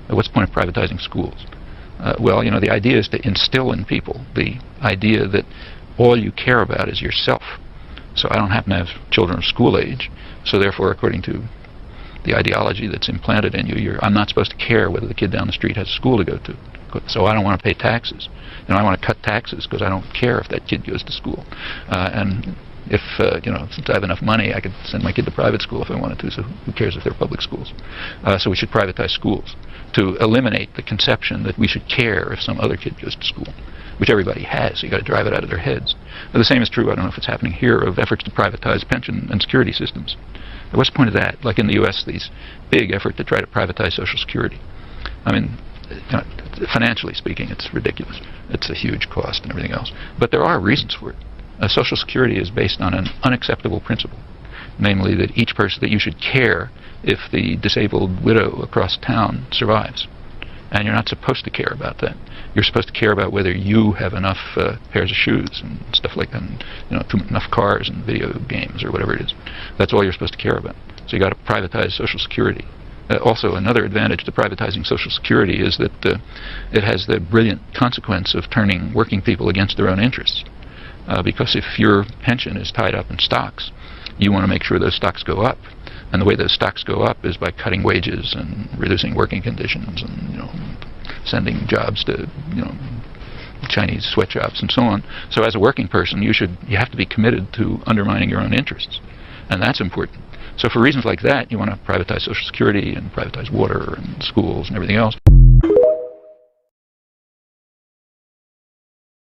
What's the point of privatizing schools? Well, you know, the idea is to instill in people the idea that all you care about is yourself. So I don't happen to have children of school age, so therefore, according to the ideology that's implanted in you, I'm not supposed to care whether the kid down the street has a school to go to. So I don't want to pay taxes. You know, I want to cut taxes because I don't care if that kid goes to school. And if, you know, since I have enough money, I could send my kid to private school if I wanted to, so who cares if they're public schools? So we should privatize schools to eliminate the conception that we should care if some other kid goes to school, which everybody has. So you've got to drive it out of their heads. But the same is true, I don't know if it's happening here, of efforts to privatize pension and security systems. What's the point of that? Like in the U.S., these big effort to try to privatize Social Security. I mean, you know, financially speaking, it's ridiculous. It's a huge cost and everything else. But there are reasons for it. Social Security is based on an unacceptable principle, namely that each person, that you should care if the disabled widow across town survives. And you're not supposed to care about that. You're supposed to care about whether you have enough pairs of shoes and stuff like that, and, you know, enough cars and video games or whatever it is. That's all you're supposed to care about. So you got to privatize Social Security. Also, another advantage to privatizing Social Security is that it has the brilliant consequence of turning working people against their own interests. Because if your pension is tied up in stocks, you want to make sure those stocks go up. And the way those stocks go up is by cutting wages and reducing working conditions and, you know, sending jobs to, you know, Chinese sweatshops and so on. So as a working person, you have to be committed to undermining your own interests. And that's important. So for reasons like that, you want to privatize Social Security and privatize water and schools and everything else.